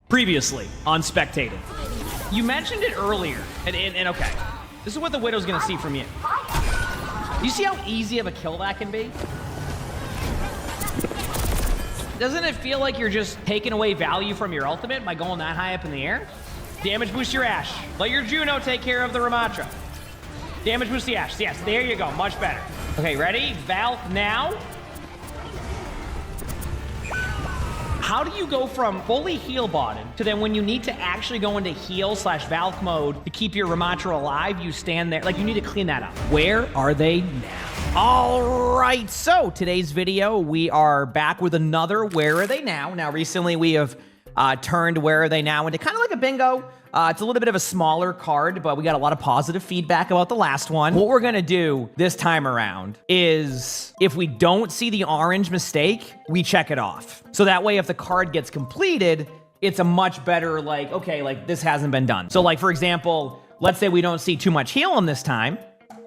Previously on Spectated. You mentioned it earlier, and okay, this is what the Widow's gonna see from you. You see how easy of a kill that can be? Doesn't it feel like you're just taking away value from your ultimate by going that high up in the air? Damage boost your Ashe. Let your Juno take care of the Ramattra. Damage boost the Ashe. Yes, there you go, much better. Okay, ready? Valk now. How do you go from fully heal botted to then when you need to actually go into heal/Valk mode to keep your Ramattra alive, you stand there? Like, you need to clean that up. Where are they now? All right, so today's video, we are back with another Where Are They Now? Now, recently we have turned Where Are They Now into kind of like a bingo. It's a little bit of a smaller card, but we got a lot of positive feedback about the last one. What we're gonna do this time around is if we don't see the orange mistake, we check it off. So that way, if the card gets completed, it's a much better, like, okay, like this hasn't been done. So like, for example, let's say we don't see too much heal on this time,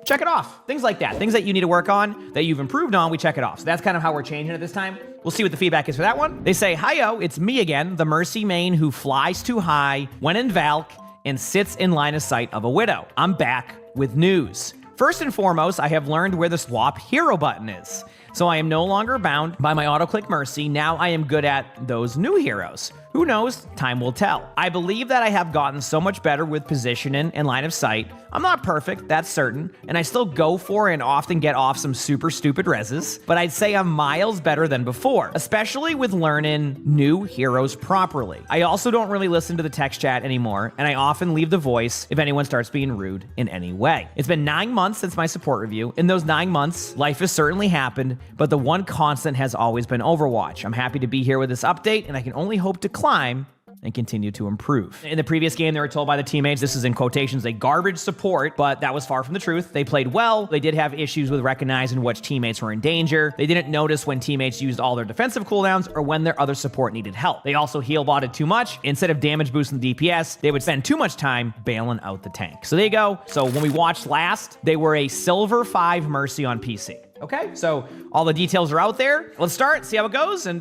check it off. Things like that. Things that you need to work on, that you've improved on, we check it off. So that's kind of how we're changing it this time. We'll see what the feedback is for that one. They say, hi-yo, it's me again, the Mercy main who flies too high when in Valk and sits in line of sight of a Widow. I'm back with news. First and foremost, I have learned where the swap hero button is. So I am no longer bound by my auto-click Mercy. Now I am good at those new heroes. Who knows? Time will tell. I believe that I have gotten so much better with positioning and line of sight. I'm not perfect, that's certain, and I still go for and often get off some super stupid reses, but I'd say I'm miles better than before, especially with learning new heroes properly. I also don't really listen to the text chat anymore, and I often leave the voice if anyone starts being rude in any way. It's been 9 months since my support review. In those 9 months, life has certainly happened, but the one constant has always been Overwatch. I'm happy to be here with this update, and I can only hope to climb and continue to improve. In the previous game, they were told by the teammates, this is in quotations, a garbage support, but that was far from the truth. They played well. They did have issues with recognizing which teammates were in danger. They didn't notice when teammates used all their defensive cooldowns or when their other support needed help. They also heal botted too much. Instead of damage boosting the DPS, they would spend too much time bailing out the tank. So there you go. So when we watched last, they were a silver 5 Mercy on PC. Okay, so all the details are out there. Let's start, see how it goes, and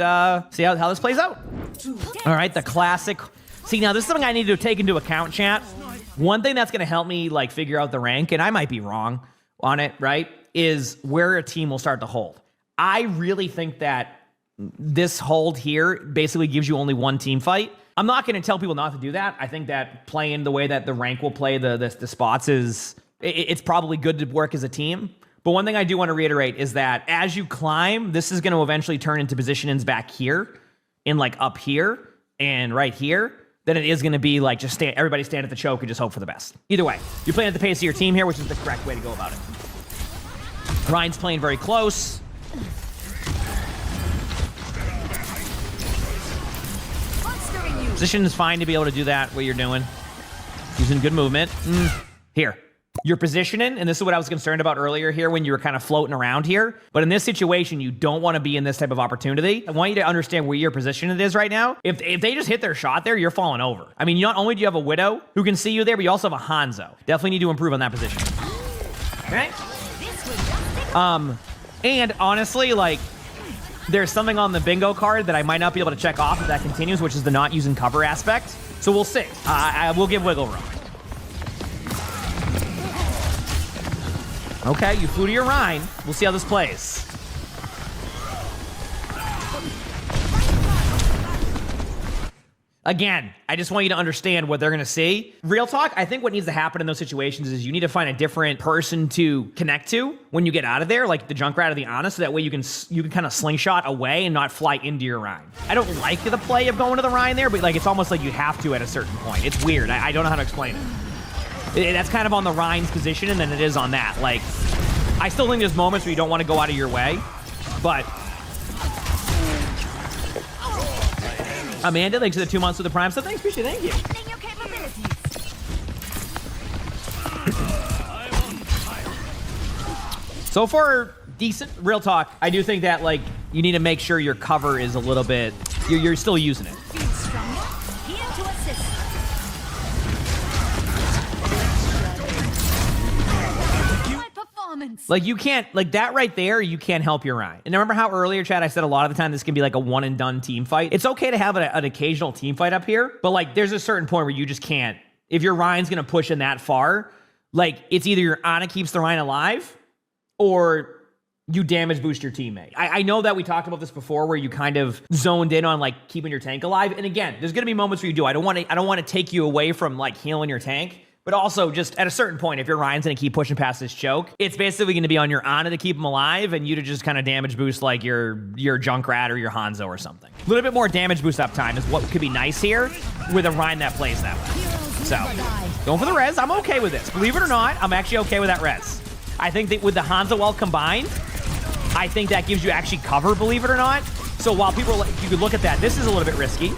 see how this plays out. All right, the classic. See, now this is something I need to take into account, chat. One thing that's gonna help me like figure out the rank, and I might be wrong on it, right, is where a team will start to hold. I really think that this hold here basically gives you only one team fight. I'm not gonna tell people not to do that. I think that playing the way that the rank will play the spots is, it's probably good to work as a team. But one thing I do want to reiterate is that as you climb, this is going to eventually turn into positionings back here, and like up here, and right here. Then it is going to be like just everybody stand at the choke and just hope for the best. Either way, you're playing at the pace of your team here, which is the correct way to go about it. Ryan's playing very close. Position is fine to be able to do that, what you're doing. Using good movement. Here. You're positioning, and this is what I was concerned about earlier here when you were kind of floating around here. But in this situation, you don't want to be in this type of opportunity. I want you to understand where your position it is right now. If they just hit their shot there, you're falling over. I mean, not only do you have a Widow who can see you there, but you also have a Hanzo. Definitely need to improve on that position. Okay? And honestly, like, there's something on the bingo card that I might not be able to check off if that continues, which is the not using cover aspect. So we'll see. I will give wiggle room. Okay, you flew to your Rhine. We'll see how this plays. Again, I just want you to understand what they're going to see. Real talk, I think what needs to happen in those situations is you need to find a different person to connect to when you get out of there, like the Junkrat or the Ana, so that way you can kind of slingshot away and not fly into your Rhine. I don't like the play of going to the Rhine there, but like it's almost like you have to at a certain point. It's weird. I don't know how to explain it. That's kind of on the Rhine's position, and then it is on that. Like, I still think there's moments where you don't want to go out of your way, but Amanda, thanks for the 2 months with the Prime. So thanks, appreciate it. Thank you. So far, decent. Real talk. I do think that like you need to make sure your cover is a little bit. You're still using it. Like, you can't, like, that right there, you can't help your Ryan. And remember how earlier, Chad, I said a lot of the time this can be like a one and done team fight? It's okay to have an occasional team fight up here, but like, there's a certain point where you just can't. If your Ryan's gonna push in that far, like, it's either your Ana keeps the Ryan alive or you damage boost your teammate. I know that we talked about this before where you kind of zoned in on like keeping your tank alive. And again, there's gonna be moments where you do. I don't want to take you away from like healing your tank. But also, just at a certain point, if your Ryan's going to keep pushing past this choke, it's basically going to be on your Ana to keep him alive and you to just kind of damage boost like your Junkrat or your Hanzo or something. A little bit more damage boost uptime is what could be nice here with a Ryan that plays that way. So, going for the res. I'm okay with this. Believe it or not, I'm actually okay with that res. I think that with the Hanzo ult combined, I think that gives you actually cover, believe it or not. So while people, you could look at that, this is a little bit risky.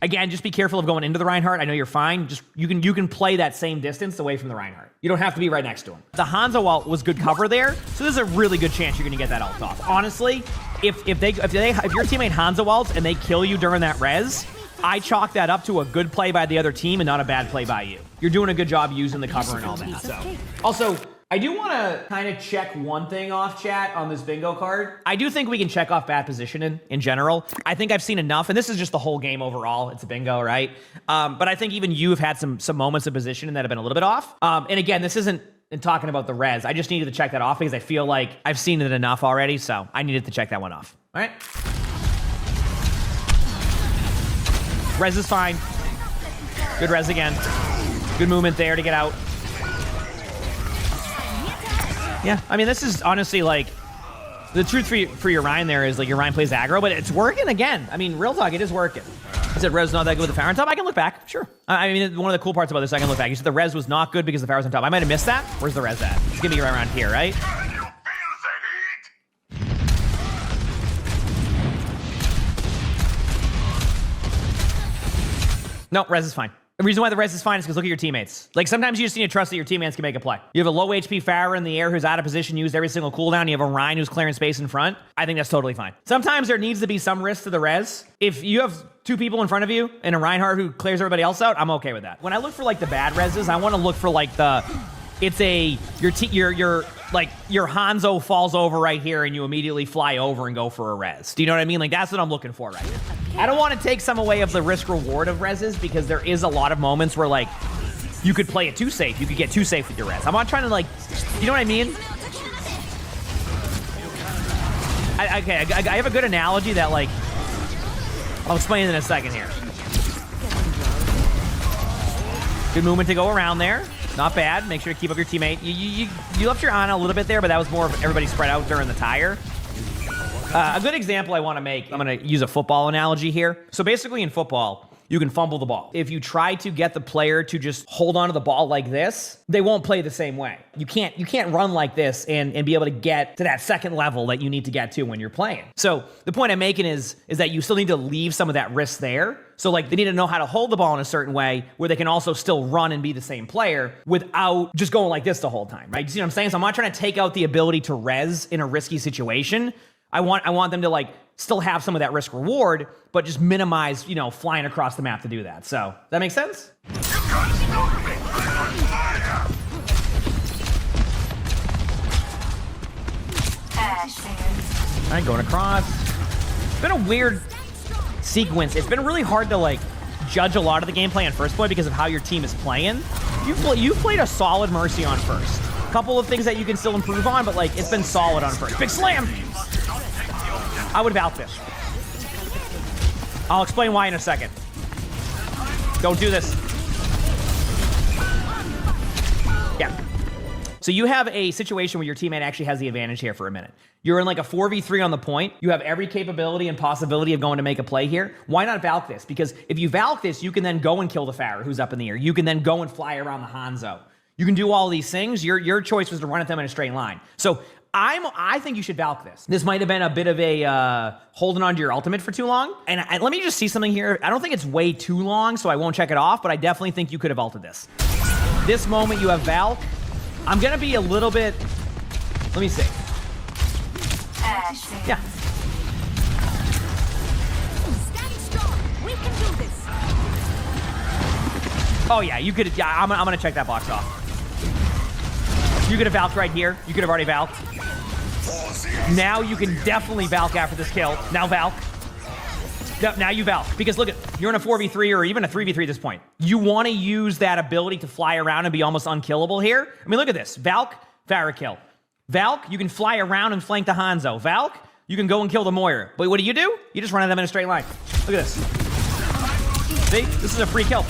Again, just be careful of going into the Reinhardt. I know you're fine. Just you can play that same distance away from the Reinhardt. You don't have to be right next to him. The Hanzo ult was good cover there, so there's a really good chance you're gonna get that ult off. Honestly, if your teammate Hanzo ults and they kill you during that res, I chalk that up to a good play by the other team and not a bad play by you. You're doing a good job using the cover and all that. So, also, I do want to kind of check one thing off, chat, on this bingo card. I do think we can check off bad positioning in general. I think I've seen enough, and this is just the whole game overall. It's a bingo, right? But I think even you have had some moments of positioning that have been a little bit off. And again, this isn't in talking about the res. I just needed to check that off because I feel like I've seen it enough already, so I needed to check that one off. All right? Res is fine. Good res again. Good movement there to get out. Yeah, I mean, this is honestly like the truth for your Ryan there is like your Ryan plays aggro, but it's working again. I mean, real talk, it is working. I said res not that good with the Pharah on top. I can look back, sure. I mean, one of the cool parts about this, I can look back. You said the res was not good because the Pharah's on top. I might have missed that. Where's the res at? It's gonna be right around here, right? No, res is fine. The reason why the res is fine is because look at your teammates. Like, sometimes you just need to trust that your teammates can make a play. You have a low HP Pharah in the air who's out of position, used every single cooldown. You have a Ryan who's clearing space in front. I think that's totally fine. Sometimes there needs to be some risk to the res. If you have two people in front of you and a Reinhardt who clears everybody else out, I'm okay with that. When I look for like the bad reses, I want to look for like your Hanzo falls over right here and you immediately fly over and go for a res. Do you know what I mean? Like, that's what I'm looking for right here. I don't want to take some away of the risk reward of reses because there is a lot of moments where like you could play it too safe. You could get too safe with your res. I'm not trying to like, you know what I mean? I have a good analogy that like, I'll explain in a second here. Good movement to go around there. Not bad. Make sure to keep up your teammate. You left your Ana a little bit there, but that was more of everybody spread out during the tire. A good example I want to make, I'm going to use a football analogy here. So basically in football, you can fumble the ball. If you try to get the player to just hold on to the ball like this, they won't play the same way. You can't run like this and be able to get to that second level that you need to get to when you're playing. So the point I'm making is that you still need to leave some of that risk there. So like they need to know how to hold the ball in a certain way where they can also still run and be the same player without just going like this the whole time, right? You see what I'm saying? So I'm not trying to take out the ability to res in a risky situation. I want them to like still have some of that risk reward, but just minimize, flying across the map to do that. So, that make sense? All right, going across. It's been a weird sequence. It's been really hard to like judge a lot of the gameplay on first play because of how your team is playing. You've played a solid Mercy on first. A couple of things that you can still improve on, but like it's been solid on first. Big slam! I would Valk this. I'll explain why in a second. Don't do this. Yeah. So you have a situation where your teammate actually has the advantage here for a minute. You're in like a 4v3 on the point. You have every capability and possibility of going to make a play here. Why not Valk this? Because if you Valk this, you can then go and kill the Pharah who's up in the air. You can then go and fly around the Hanzo. You can do all these things. Your choice was to run at them in a straight line. So I think you should Valk this. This might have been a bit of a holding on to your ultimate for too long. And let me just see something here. I don't think it's way too long, so I won't check it off, but I definitely think you could have ulted this. This moment you have Valk. I'm going to be a little bit... Let me see. Yeah. Oh, yeah, you could... Yeah, I'm going to check that box off. You could have Valked right here. You could have already Valked. Now you can definitely Valk after this kill. Now Valk. Now you Valk. Because look, you're in a 4v3 or even a 3v3 at this point. You want to use that ability to fly around and be almost unkillable here. I mean, look at this. Valk, Pharah kill. Valk, you can fly around and flank the Hanzo. Valk, you can go and kill the Moira. But what do? You just run at them in a straight line. Look at this. See? This is a free kill.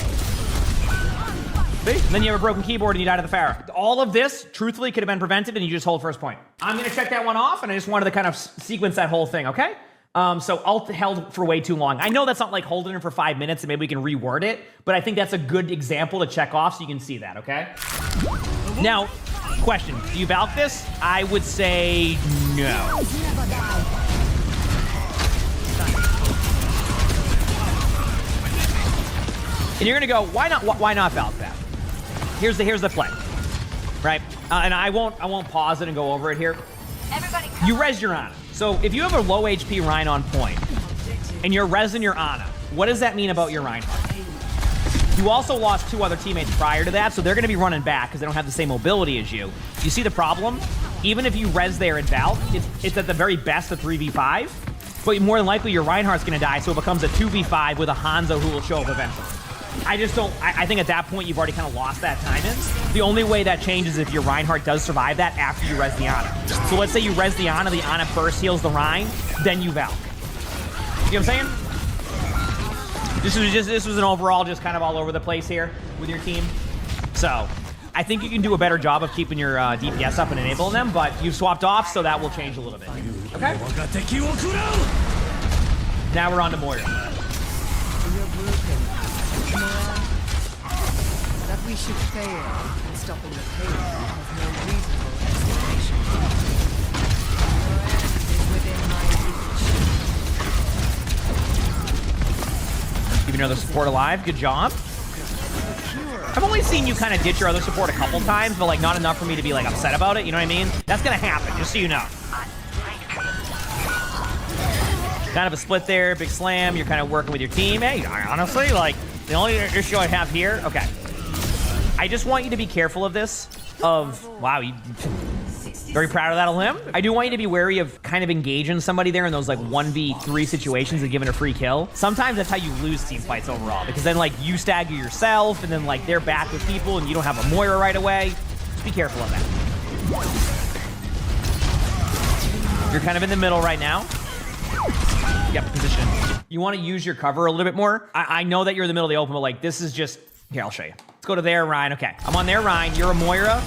See? And then you have a broken keyboard and you die to the Pharah. All of this, truthfully, could have been prevented and you just hold first point. I'm going to check that one off, and I just wanted to kind of sequence that whole thing, okay? So ult held for way too long. I know that's not like holding it for 5 minutes and maybe we can reword it, but I think that's a good example to check off so you can see that, okay? Now, question, do you Valk this? I would say no. And you're gonna go, why not Valk that? Here's the play, right? And I won't pause it and go over it here. You res your Ana. So if you have a low HP Rein on point, and you're resing your Ana, what does that mean about your Reinhardt? You also lost 2 other teammates prior to that, so they're gonna be running back because they don't have the same mobility as you. You see the problem? Even if you res there and Valk, it's at the very best a 3v5, but more than likely your Reinhardt's gonna die, so it becomes a 2v5 with a Hanzo who will show up eventually. I just don't, I think at that point you've already kind of lost that timing. The only way that changes is if your Reinhardt does survive that after you res the Ana. So let's say you res the Ana first heals the Rein, then you Valk. You know what I'm saying? This was an overall just kind of all over the place here with your team. So I think you can do a better job of keeping your DPS up and enabling them, but you've swapped off, so that will change a little bit. Okay? Now we're on to Moira. That we should fail in stopping the pain has no reasonable explanation. Your end is within my reach. Keeping your other support alive. Good job. I've only seen you kind of ditch your other support a couple times, but like not enough for me to be like upset about it. You know what I mean? That's gonna happen, just so you know. Kind of a split there, big slam. You're kind of working with your team. Hey, honestly, like the only issue I have here. Okay. I just want you to be careful of this. Wow, you very proud of that limb. I do want you to be wary of kind of engaging somebody there in those like 1v3 situations and giving a free kill. Sometimes that's how you lose team fights overall, because then like you stagger yourself and then like they're back with people and you don't have a Moira right away. Just be careful of that. You're kind of in the middle right now. Yep, position. You want to use your cover a little bit more. I know that you're in the middle of the open, but like this is just, here, I'll show you. Let's go to their Rein. Okay, I'm on their Rein. You're a Moira.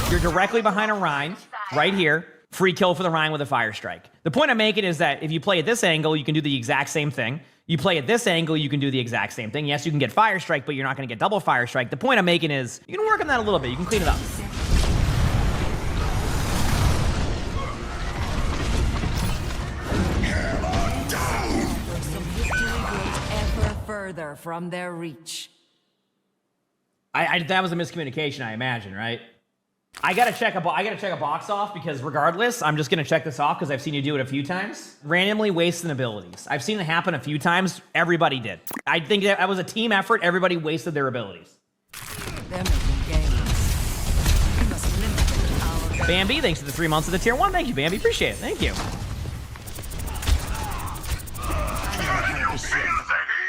You're directly behind a Rein, right here. Free kill for the Rein with a fire strike. The point I'm making is that if you play at this angle, you can do the exact same thing. You play at this angle, you can do the exact same thing. Yes, you can get fire strike, but you're not going to get double fire strike. The point I'm making is you can work on that a little bit. You can clean it up. Further from their reach. That was a miscommunication, I imagine, right? I gotta check a box off because regardless, I'm just gonna check this off because I've seen you do it a few times. Randomly wasting abilities. I've seen it happen a few times. Everybody did. I think that was a team effort. Everybody wasted their abilities. They're making games. We must limit our... Bambi, thanks for the 3 months of the tier 1. Thank you, Bambi. Appreciate it. Thank you.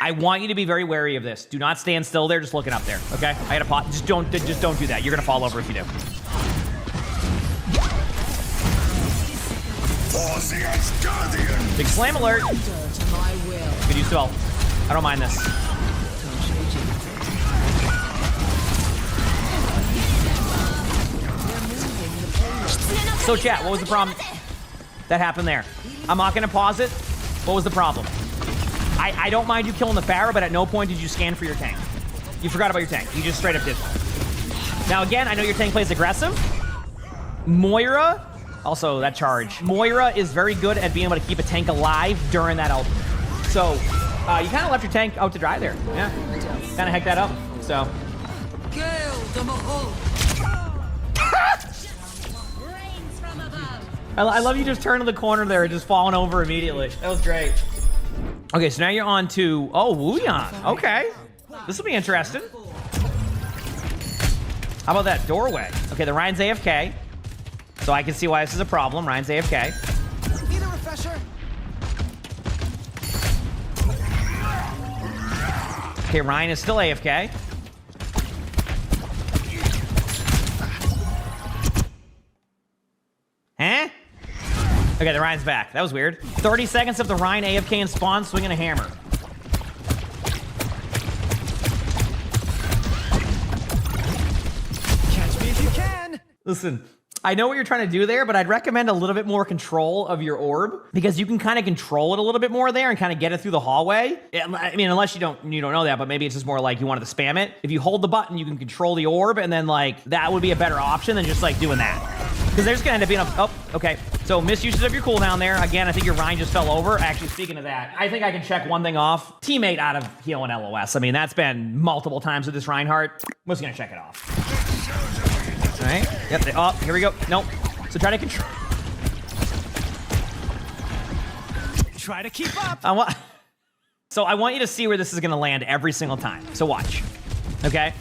I want you to be very wary of this. Do not stand still there, just looking up there, okay? I had a pot. Just don't do that. You're gonna fall over if you do. Big slam alert. Good use of ult. I don't mind this. So chat, what was the problem that happened there? I'm not gonna pause it. What was the problem? I don't mind you killing the Pharah, but at no point did you scan for your tank. You forgot about your tank. You just straight up did. Now again, I know your tank plays aggressive. Moira, also that charge. Moira is very good at being able to keep a tank alive during that ult. So you kind of left your tank out to dry there. Yeah, kind of heck that up. So. I love you just turning the corner there and just falling over immediately. That was great. Okay, so now you're on to, oh, Wuyoung. Okay. This will be interesting. How about that doorway? Okay, the Ryan's AFK. So I can see why this is a problem. Ryan's AFK. Need a refresher? Okay, Ryan is still AFK. Huh? Okay, the Ryan's back. That was weird. 30 seconds of the Ryan AFK and spawn swinging a hammer. Catch me if you can. Listen, I know what you're trying to do there, but I'd recommend a little bit more control of your orb because you can kind of control it a little bit more there and kind of get it through the hallway. I mean, unless you don't know that, but maybe it's just more like you wanted to spam it. If you hold the button, you can control the orb, and then like that would be a better option than just like doing that. Because there's gonna end up being a, oh, okay. So misusage of your cooldown there. Again, I think your Ryan just fell over. Actually, speaking of that, I think I can check one thing off. Teammate out of heal and LOS. I mean, that's been multiple times with this Reinhardt. I'm just gonna check it off. All right, yep, oh, here we go. Nope. So try to control. Try to keep up. So I want you to see where this is gonna land every single time. So watch, okay?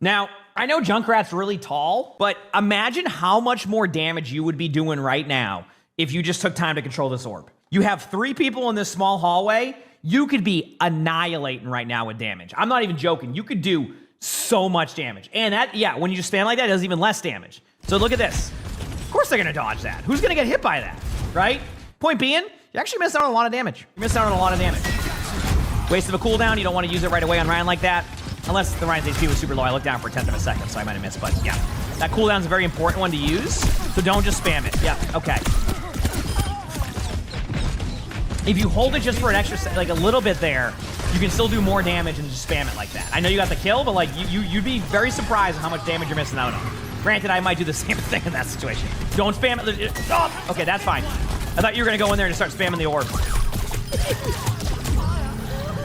Now, I know Junkrat's really tall, but imagine how much more damage you would be doing right now if you just took time to control this orb. You have 3 people in this small hallway. You could be annihilating right now with damage. I'm not even joking. You could do so much damage. And that, yeah, when you just spam like that, it does even less damage. So look at this. Of course they're gonna dodge that. Who's gonna get hit by that, right? Point being, you actually missed out on a lot of damage. You missed out on a lot of damage. Waste of a cooldown. You don't want to use it right away on Ryan like that. Unless the Ryan's HP was super low. I looked down for a 10th of a second, so I might have missed, but yeah. That cooldown's a very important one to use, so don't just spam it. Yeah, okay. If you hold it just for an extra, like a little bit there, you can still do more damage and just spam it like that. I know you got the kill, but like you'd be very surprised at how much damage you're missing out on. Granted, I might do the same thing in that situation. Don't spam it. Oh, okay, that's fine. I thought you were gonna go in there and start spamming the orbs.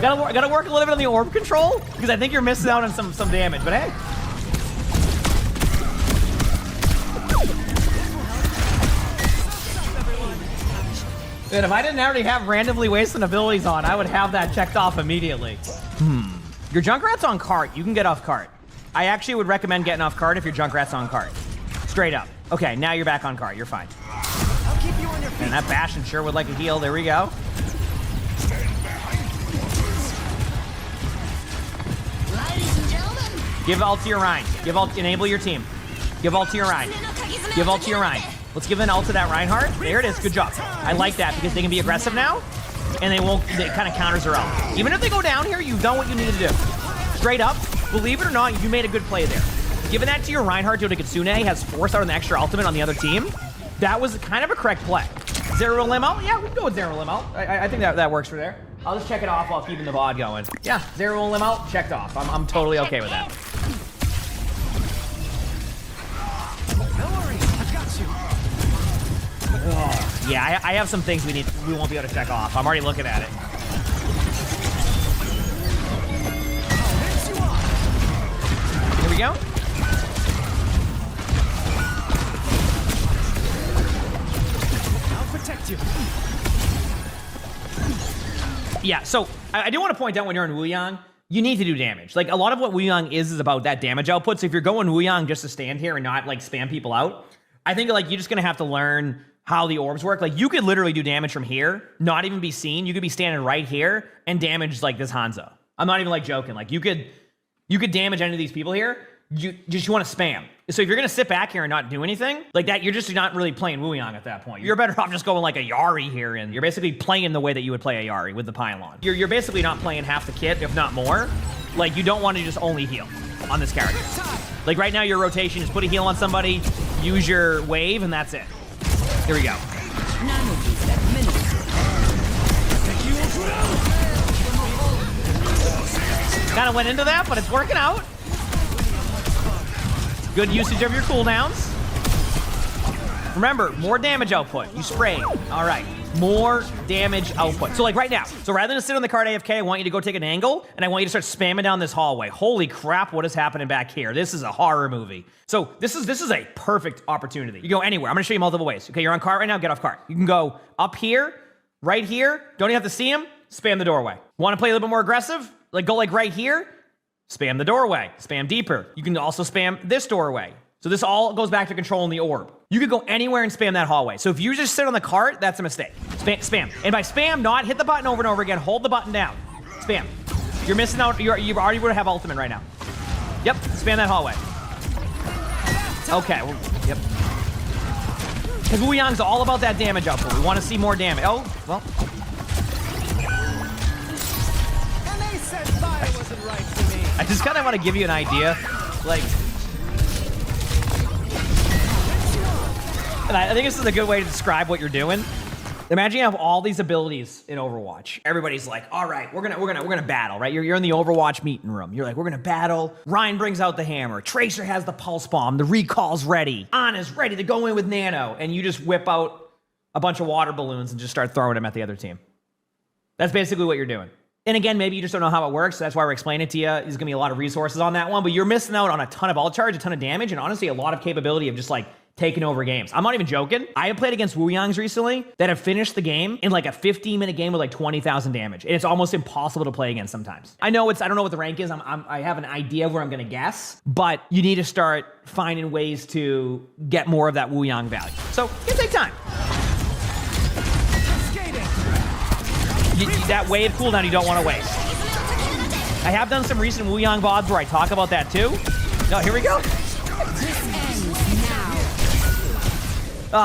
Gotta work a little bit on the orb control because I think you're missing out on some damage. But hey. Dude, if I didn't already have randomly wasting abilities on, I would have that checked off immediately. Your Junkrat's on cart. You can get off cart. I actually would recommend getting off cart if your Junkrat's on cart. Straight up. Okay, now you're back on cart. You're fine. I'll keep you on your feet. And that Bastion sure would like a heal. There we go. Ladies and gentlemen, Give ult to your Ryan. Give ult, enable your team. Give ult to your Ryan. Give ult to your Ryan. Let's give an ult to that Reinhardt. There it is. Good job. I like that because they can be aggressive now, and they won't. It kind of counters their ult. Even if they go down here, you've done what you needed to do. Straight up, believe it or not, you made a good play there. Giving that to your Reinhardt to Kitsune has forced out an extra ultimate on the other team. That was kind of a correct play. Zero limb out? Yeah, we can go with zero limb out. I think that works for there. I'll just check it off while keeping the VOD going. Yeah, zero limb out, checked off. I'm totally okay with that. Don't worry, I've got you. Oh, yeah, I have some things we won't be able to check off. I'm already looking at it. Here we go. I'll protect you. Yeah, so I do want to point out when you're in Wuyoung, you need to do damage. Like, a lot of what Wuyoung is about that damage output. So if you're going Wuyoung just to stand here and not, like, spam people out, I think, like, you're just going to have to learn how the orbs work. Like, you could literally do damage from here, not even be seen. You could be standing right here and damage, like, this Hanzo. I'm not even, like, joking. Like, you could damage any of these people here. You want to spam. So if you're going to sit back here and not do anything, like that, you're just not really playing Wuyoung at that point. You're better off just going like a Yari here, and you're basically playing the way that you would play a Yari with the pylon. You're basically not playing half the kit, if not more. Like, you don't want to just only heal on this character. Like, right now, your rotation is put a heal on somebody, use your wave, and that's it. Here we go. Kind of went into that, but it's working out. Good usage of your cooldowns. Remember, more damage output. You spray. All right. More damage output. So like right now. So rather than sit on the card AFK, I want you to go take an angle, and I want you to start spamming down this hallway. Holy crap, what is happening back here? This is a horror movie. So this is a perfect opportunity. You go anywhere. I'm gonna show you multiple ways. Okay, you're on cart right now, get off cart. You can go up here, right here. Don't even have to see him. Spam the doorway. Want to play a little bit more aggressive? Like go like right here. spam the doorway, spam deeper. You can also spam this doorway. So this all goes back to controlling the orb. You could go anywhere and spam that hallway. So if you just sit on the cart, that's a mistake. Spam. And by spam, not hit the button over and over again. Hold the button down. Spam. You're missing out. You already would have ultimate right now. Yep. Spam that hallway. Okay. Well, yep. Because Wuyoung's all about that damage output. We want to see more damage. Oh, well. And they said fire wasn't right for me. I just kind of want to give you an idea. Like, and I think this is a good way to describe what you're doing. Imagine you have all these abilities in Overwatch. Everybody's like, all right, we're gonna battle, right? You're in the Overwatch meeting room. You're like, we're gonna battle. Ryan brings out the hammer. Tracer has the pulse bomb. The recall's ready. Ana's ready to go in with Nano. And you just whip out a bunch of water balloons and just start throwing them at the other team. That's basically what you're doing. And again, maybe you just don't know how it works. So that's why we're explaining it to you. There's gonna be a lot of resources on that one, but you're missing out on a ton of ult charge, a ton of damage, and honestly, a lot of capability of just like taking over games. I'm not even joking. I have played against Wuyoungs recently that have finished the game in like a 15-minute game with like 20,000 damage. And it's almost impossible to play against sometimes. I know I don't know what the rank is. I have an idea of where I'm gonna guess, but you need to start finding ways to get more of that Wuyoung value. So it take time. That wave cooldown you don't want to waste. I have done some recent Wuyoung VODs where I talk about that too. No, here we go.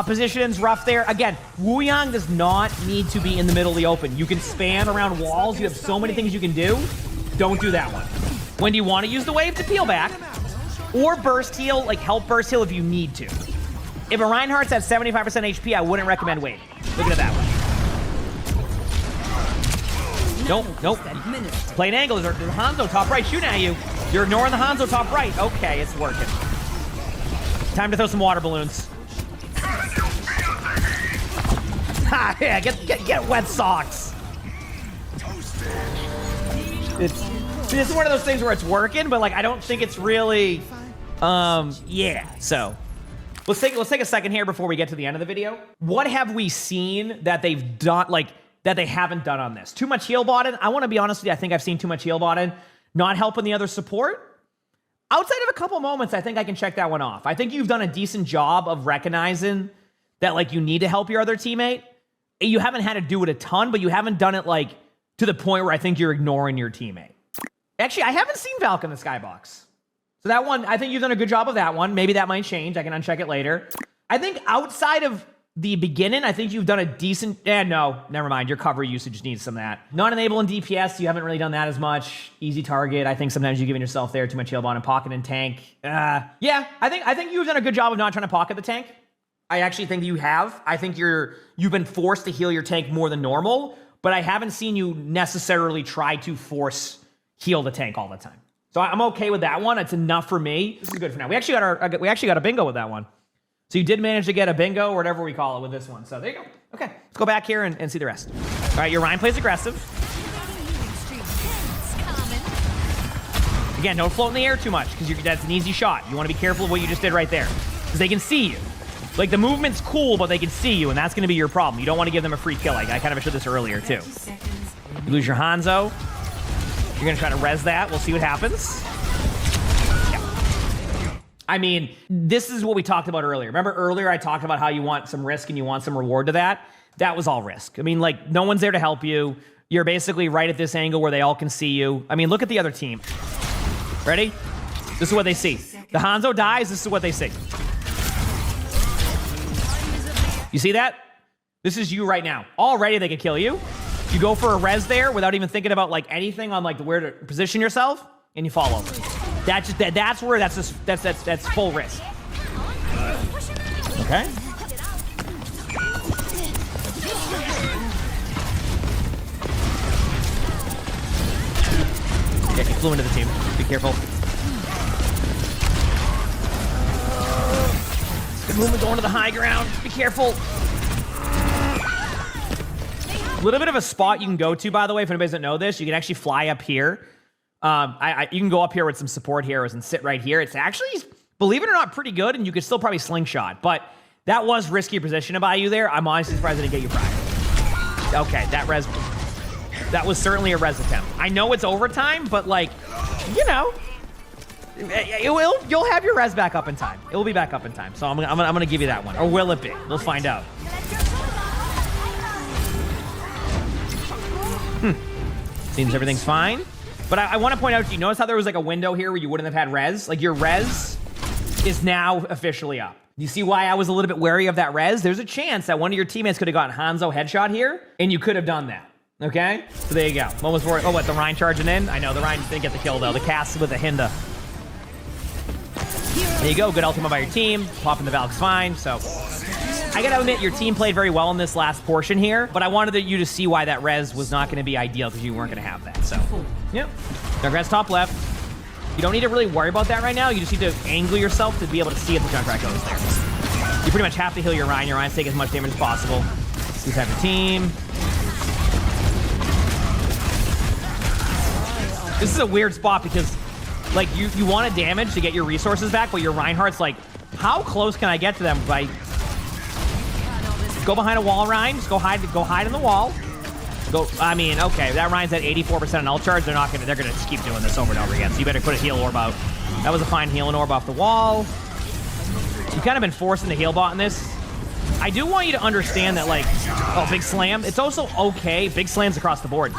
Positions rough there. Again, Wuyoung does not need to be in the middle of the open. You can spam around walls. You have so many things you can do. Don't do that one. When do you want to use the wave? To peel back. Or burst heal, like help burst heal if you need to. If a Reinhardt's at 75% HP, I wouldn't recommend wave. Look at it that way. Nope. Play an angle. There's a Hanzo top right shooting at you. You're ignoring the Hanzo top right. Okay, it's working. Time to throw some water balloons. Ha, yeah, get wet socks. It's one of those things where it's working, but like I don't think it's really, yeah. So let's take a second here before we get to the end of the video. What have we seen that they've done, like that they haven't done on this? Too much heal botting. I want to be honest with you. I think I've seen too much heal botting, not helping the other support. Outside of a couple moments, I think I can check that one off. I think you've done a decent job of recognizing that like you need to help your other teammate. You haven't had to do it a ton, but you haven't done it like to the point where I think you're ignoring your teammate. Actually, I haven't seen Valk in the skybox. So that one, I think you've done a good job of that one. Maybe that might change. I can uncheck it later. I think outside of the beginning, I think you've done a decent, no, never mind. Your cover usage needs some of that. Non-enabling DPS, you haven't really done that as much. Easy target. I think sometimes you're giving yourself there too much heal bond and pocket and tank. Yeah, I think you've done a good job of not trying to pocket the tank. I actually think you have. I think you've been forced to heal your tank more than normal, but I haven't seen you necessarily try to force heal the tank all the time. So I'm okay with that one. It's enough for me. This is good for now. We actually got a bingo with that one. So you did manage to get a bingo or whatever we call it with this one. So there you go. Okay, let's go back here and see the rest. All right, your Ryan plays aggressive. Again, don't float in the air too much because that's an easy shot. You want to be careful of what you just did right there because they can see you. Like, the movement's cool, but they can see you, and that's going to be your problem. You don't want to give them a free kill. Like, I kind of showed this earlier, too. You lose your Hanzo. You're going to try to res that. We'll see what happens. Yeah. I mean, this is what we talked about earlier. Remember earlier I talked about how you want some risk and you want some reward to that? That was all risk. I mean, like, no one's there to help you. You're basically right at this angle where they all can see you. I mean, look at the other team. Ready? This is what they see. The Hanzo dies. This is what they see. You see that? This is you right now. Already they could kill you. You go for a res there without even thinking about like anything on like where to position yourself, and you fall over. That's full risk. Okay. Yeah, he flew into the team. Be careful. Good movement going to the high ground. Be careful. A little bit of a spot you can go to, by the way, if anybody doesn't know this. You can actually fly up here. You can go up here with some support heroes and sit right here. It's actually, believe it or not, pretty good, and you could still probably slingshot. But that was risky position by you there. I'm honestly surprised I didn't get you prior. Okay, that res. That was certainly a res attempt. I know it's overtime, but like, you know, you'll have your res back up in time. It will be back up in time. So I'm gonna give you that one. Or will it be? We'll find out. Seems everything's fine. But I want to point out to you, notice how there was like a window here where you wouldn't have had res? Like your res is now officially up. You see why I was a little bit wary of that res? There's a chance that one of your teammates could have gotten Hanzo headshot here, and you could have done that. Okay? So there you go. One was for, oh, what, the Rhine charging in? I know, the Rhine didn't get the kill, though. The cast with the Hinda. There you go. Good ultimate by your team. Popping the Valk's fine, so... I gotta admit, your team played very well in this last portion here, but I wanted you to see why that res was not gonna be ideal, because you weren't gonna have that, so... Yep. Junkrat's top left. You don't need to really worry about that right now. You just need to angle yourself to be able to see if the Junkrat goes there. You pretty much have to heal your Rhine. Your Rhines take as much damage as possible. You have your team. This is a weird spot because, like, you want to damage to get your resources back, but your Reinhardt's like, how close can I get to them? By go behind a wall, Rhine. Just go hide in the wall. Go. I mean, okay, that Rhine's at 84% on ult charge. They're gonna just keep doing this over and over again. So you better put a heal orb out. That was a fine healing orb off the wall. You've kind of been forcing the heal bot in this. I do want you to understand that, like, oh, big slam. It's also okay. Big slams across the board.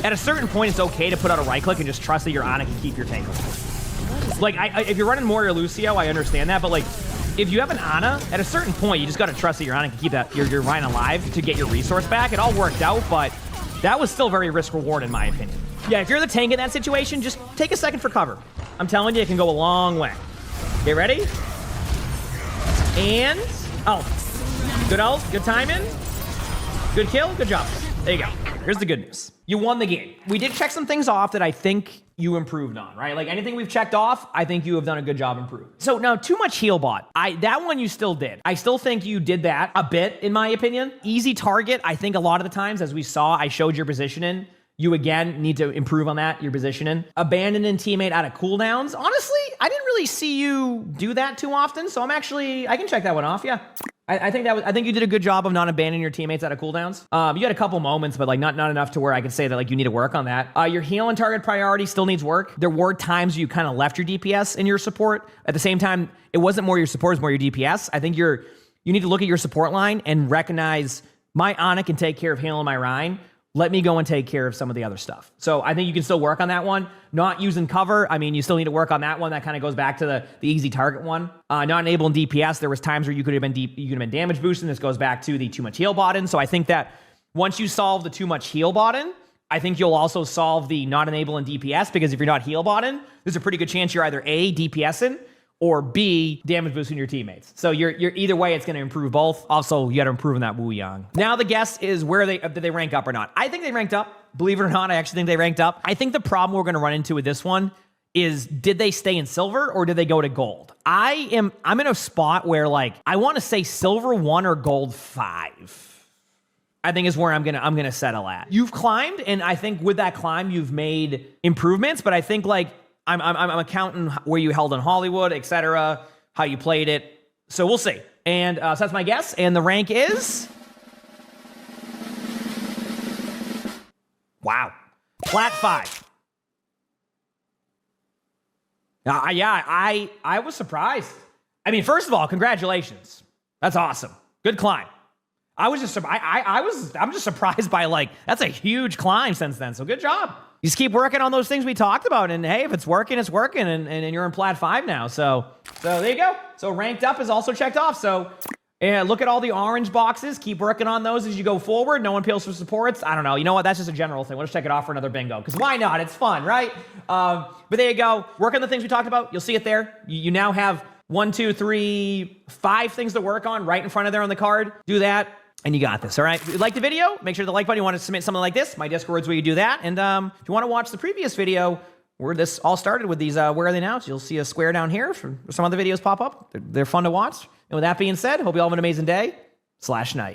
At a certain point, it's okay to put out a right click and just trust that your Ana can keep your tank alive. Like, if you're running Moira Lucio, I understand that, but like, if you have an Ana, at a certain point, you just got to trust that your Ana can keep that your Rhine alive to get your resource back. It all worked out, but that was still very risk-reward in my opinion. Yeah, if you're the tank in that situation, just take a second for cover. I'm telling you, it can go a long way. Okay, ready? And, oh, good ult, good timing, good kill, good job. There you go. Here's the good news. You won the game. We did check some things off that I think you improved on, right? Like anything we've checked off, I think you have done a good job improving. So now, too much heal bot. That one you still did. I still think you did that a bit, in my opinion. Easy target, I think a lot of the times, as we saw, I showed your positioning. You, again, need to improve on that, your positioning. Abandoning teammate out of cooldowns. Honestly, I didn't really see you do that too often, so I can check that one off, yeah. I think you did a good job of not abandoning your teammates out of cooldowns. You had a couple moments, but like not enough to where I can say that like you need to work on that. Your heal and target priority still needs work. There were times you kind of left your DPS in your support. At the same time, it wasn't more your support, it was more your DPS. I think you need to look at your support line and recognize my Ana can take care of healing my Rhine. Let me go and take care of some of the other stuff. So I think you can still work on that one. Not using cover, I mean, you still need to work on that one. That kind of goes back to the easy target one. Not enabling DPS, there was times where you could have been damage boosting. This goes back to the too much heal botting. So I think that once you solve the too much heal botting, I think you'll also solve the not enabling DPS, because if you're not heal botting, there's a pretty good chance you're either A, DPSing, or B, damage boosting your teammates. So you're either way, it's going to improve both. Also, you got to improve on that Wuyoung. Now the guess is did they rank up or not? I think they ranked up. Believe it or not, I actually think they ranked up. I think the problem we're going to run into with this one is, did they stay in silver or did they go to gold? I'm in a spot where like I want to say silver 1 or gold 5. I think is where I'm gonna settle at. You've climbed, and I think with that climb you've made improvements, but I think like I'm accounting where you held in Hollywood, etc., how you played it. So we'll see. And so that's my guess. And the rank is... Wow. Plat 5. Yeah, I was surprised. I mean, first of all, congratulations. That's awesome. Good climb. I'm just surprised by, like, that's a huge climb since then. So good job. You just keep working on those things we talked about, and hey, if it's working, it's working, and you're in Plat 5 now. So there you go. So ranked up is also checked off. So look at all the orange boxes. Keep working on those as you go forward. No one appeals for supports. I don't know. You know what? That's just a general thing. We'll just check it off for another bingo, because why not? It's fun, right? But there you go. Work on the things we talked about. You'll see it there. You now have 1, 2, 3, 5 things to work on right in front of there on the card. Do that. And you got this, all right? If you liked the video, make sure to the like button. You want to submit something like this, my Discord's where you do that. And if you want to watch the previous video where this all started with these Where Are They Now? So you'll see a square down here for some other videos pop up. They're fun to watch. And with that being said, hope you all have an amazing day /night.